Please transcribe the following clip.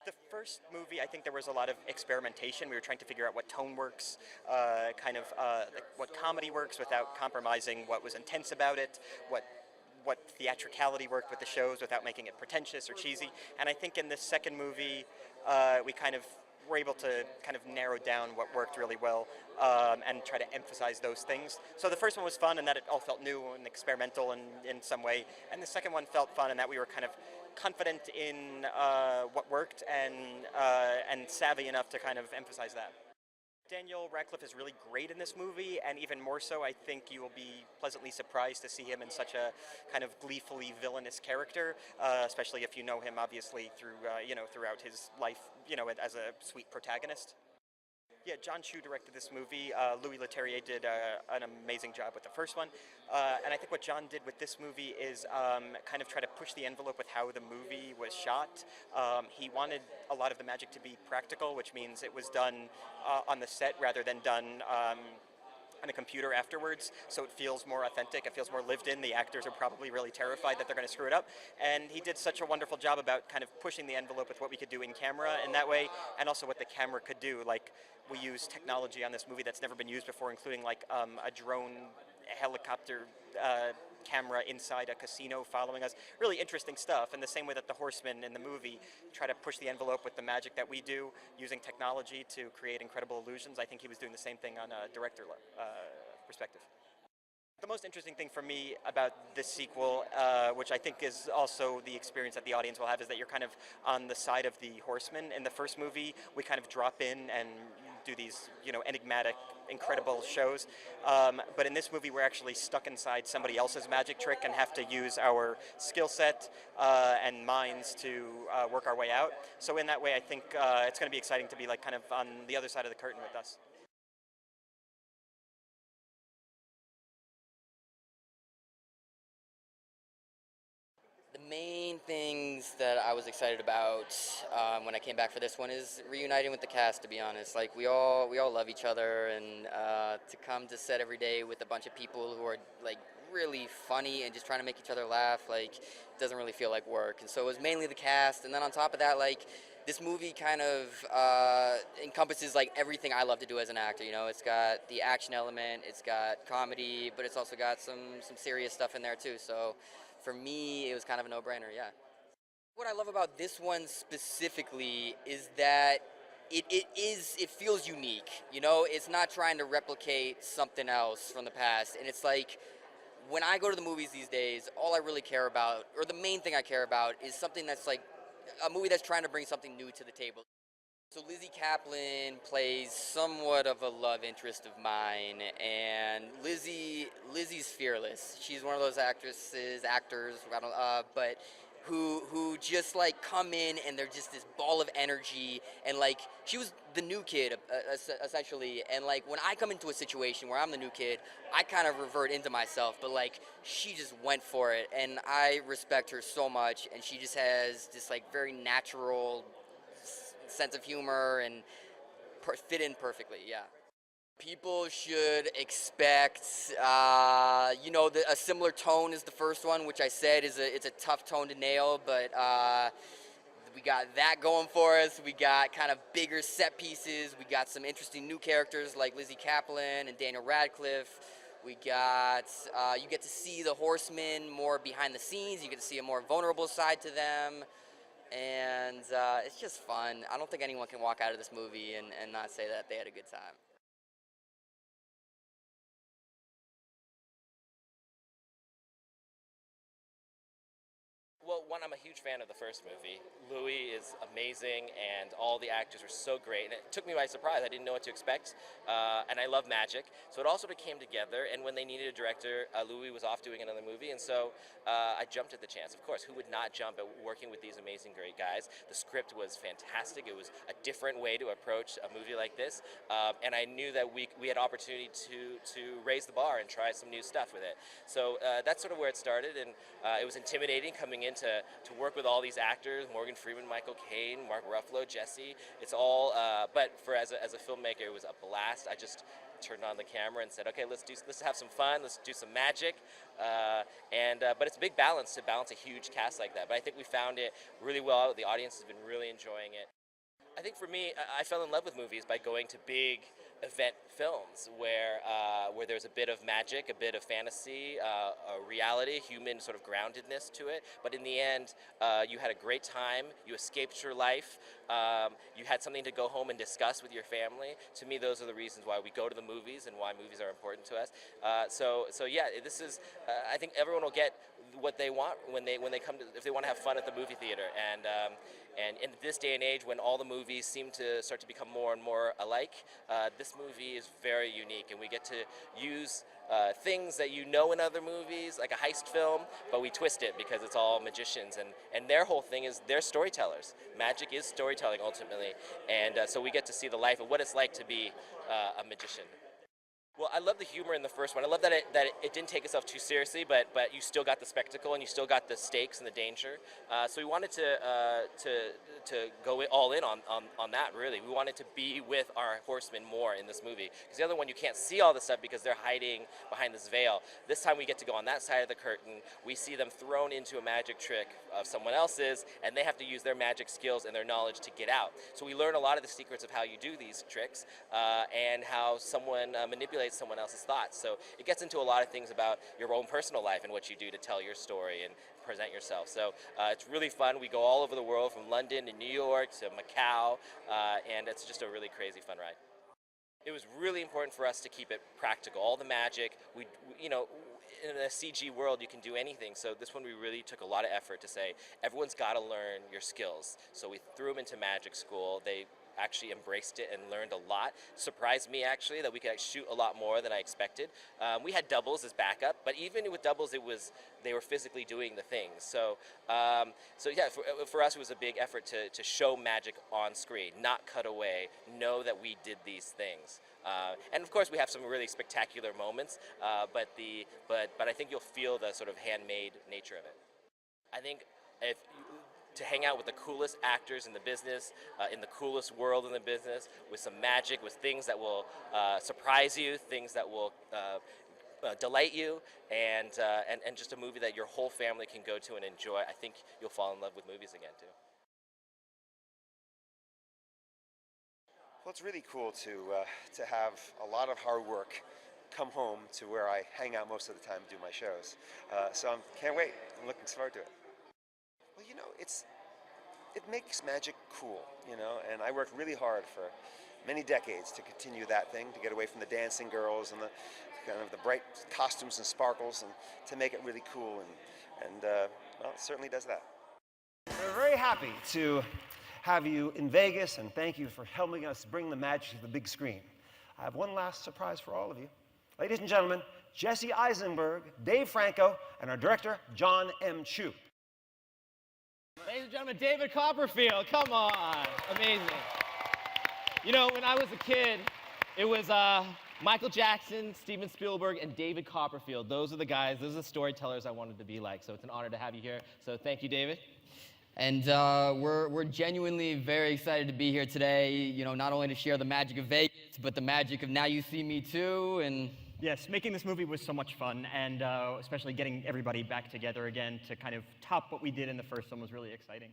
The first movie, I think there was a lot of experimentation. We were trying to figure out what tone works, like what comedy works without compromising what was intense about it, what theatricality worked with the shows without making it pretentious or cheesy. And I think in this second movie, we kind of were able to kind of narrow down what worked really well and try to emphasize those things. So the first one was fun in that it all felt new and experimental in some way, and the second one felt fun in that we were kind of confident in what worked and savvy enough to kind of emphasize that. Daniel Radcliffe is really great in this movie, and even more so, I think you will be pleasantly surprised to see him in such a kind of gleefully villainous character, especially if you know him obviously through throughout his life, as a sweet protagonist. Yeah, John Chu directed this movie. Louis Leterrier did an amazing job with the first one. And I think what John did with this movie is kind of try to push the envelope with how the movie was shot. He wanted a lot of the magic to be practical, which means it was done on the set rather than done on a computer afterwards, so it feels more authentic, it feels more lived in. The actors are probably really terrified that they're going to screw it up, and he did such a wonderful job about kind of pushing the envelope with what we could do in camera in that way, and also what the camera could do. Like, we use technology on this movie that's never been used before, including like a drone helicopter camera inside a casino following us. Really interesting stuff, and the same way that the horsemen in the movie try to push the envelope with the magic that we do using technology to create incredible illusions. I think he was doing the same thing on a director perspective. The most interesting thing for me about this sequel, which I think is also the experience that the audience will have, is that you're kind of on the side of the horsemen. In the first movie, we kind of drop in and do these, enigmatic, incredible shows. But in this movie, we're actually stuck inside somebody else's magic trick and have to use our skill set and minds to work our way out. So in that way, I think it's going to be exciting to be like kind of on the other side of the curtain with us. The main things that I was excited about when I came back for this one is reuniting with the cast. To be honest, like we all love each other, and to come to set every day with a bunch of people who are like really funny and just trying to make each other laugh, like it doesn't really feel like work. And so it was mainly the cast, and then on top of that, like this movie kind of encompasses like everything I love to do as an actor. It's got the action element, it's got comedy, but it's also got some serious stuff in there too. So for me, it was kind of a no-brainer, yeah. What I love about this one specifically is that it feels unique. It's not trying to replicate something else from the past, and it's like when I go to the movies these days, all I really care about, or the main thing I care about, is something that's like a movie that's trying to bring something new to the table. So Lizzie Kaplan plays somewhat of a love interest of mine, and Lizzie's fearless. She's one of those actors, I don't, but who just like come in and they're just this ball of energy, and like she was the new kid essentially, and like when I come into a situation where I'm the new kid, I kind of revert into myself, but like she just went for it, and I respect her so much, and she just has this like very natural sense of humor and fit in perfectly, yeah. People should expect, a similar tone as the first one, which I said it's a tough tone to nail, but we got that going for us. We got kind of bigger set pieces. We got some interesting new characters like Lizzie Kaplan and Daniel Radcliffe. We got, you get to see the horsemen more behind the scenes. You get to see a more vulnerable side to them. And it's just fun. I don't think anyone can walk out of this movie and not say that they had a good time. Well, one, I'm a huge fan of the first movie. Louis is amazing, and all the actors are so great. And it took me by surprise. I didn't know what to expect, and I love magic. So it all sort of came together, and when they needed a director, Louis was off doing another movie, and so I jumped at the chance. Of course, who would not jump at working with these amazing, great guys? The script was fantastic. It was a different way to approach a movie like this, and I knew that we had opportunity to raise the bar and try some new stuff with it. So that's sort of where it started, and it was intimidating coming in to work with all these actors, Morgan Freeman, Michael Caine, Mark Ruffalo, Jesse. It's all, but as a filmmaker, it was a blast. I just turned on the camera and said, okay, let's have some fun, let's do some magic, but it's a big balance to balance a huge cast like that. But I think we found it really well. The audience has been really enjoying it. I think for me, I fell in love with movies by going to big event films where there's a bit of magic, a bit of fantasy, a reality, human sort of groundedness to it. But in the end, you had a great time. You escaped your life. You had something to go home and discuss with your family. To me, those are the reasons why we go to the movies and why movies are important to us. So yeah, this is. I think everyone will get what they want when they come to, if they want to have fun at the movie theater. And in this day and age, when all the movies seem to start to become more and more alike, this movie is very unique, and we get to use things that you know in other movies, like a heist film, but we twist it because it's all magicians, and their whole thing is they're storytellers. Magic is storytelling ultimately, and so we get to see the life of what it's like to be a magician. Well, I love the humor in the first one. I love that it didn't take itself too seriously, but you still got the spectacle and you still got the stakes and the danger. So we wanted to go all in on that, really. We wanted to be with our horsemen more in this movie. Because the other one, you can't see all the stuff because they're hiding behind this veil. This time we get to go on that side of the curtain. We see them thrown into a magic trick of someone else's, and they have to use their magic skills and their knowledge to get out. So we learn a lot of the secrets of how you do these tricks and how someone manipulates someone else's thoughts. So it gets into a lot of things about your own personal life and what you do to tell your story and present yourself. So it's really fun. We go all over the world, from London to New York to Macau, and it's just a really crazy fun ride. It was really important for us to keep it practical. All the magic, you know, in a CG world, you can do anything. So this one, we really took a lot of effort to say, everyone's got to learn your skills. So we threw them into magic school. They actually embraced it and learned a lot. Surprised me, actually, that we could shoot a lot more than I expected. We had doubles as backup, but even with doubles, they were physically doing the things. So yeah, for us, it was a big effort to show magic on screen, not cut away, know that we did these things. And of course, we have some really spectacular moments, but I think you'll feel the sort of handmade nature of it. I think to hang out with the coolest actors in the business, in the coolest world in the business, with some magic, with things that will surprise you, things that will delight you, and just a movie that your whole family can go to and enjoy. I think you'll fall in love with movies again, too. Well, it's really cool to have a lot of hard work come home to where I hang out most of the time and do my shows. So I can't wait. I'm looking forward to it. Well, you know, it makes magic cool, you know, and I worked really hard for many decades to continue that thing, to get away from the dancing girls and the kind of the bright costumes and sparkles, and to make it really cool, and well, it certainly does that. We're very happy to have you in Vegas, and thank you for helping us bring the magic to the big screen. I have one last surprise for all of you. Ladies and gentlemen, Jesse Eisenberg, Dave Franco, and our director, Jon M. Ladies and gentlemen, David Copperfield, come on, amazing. You know, when I was a kid, it was Michael Jackson, Steven Spielberg, and David Copperfield. Those are the guys, those are the storytellers I wanted to be like, so it's an honor to have you here. So thank you, David. And we're genuinely very excited to be here today, you know, not only to share the magic of Vegas, but the magic of Now You See Me Too, and yes, making this movie was so much fun, and especially getting everybody back together again to kind of top what we did in the first one was really exciting.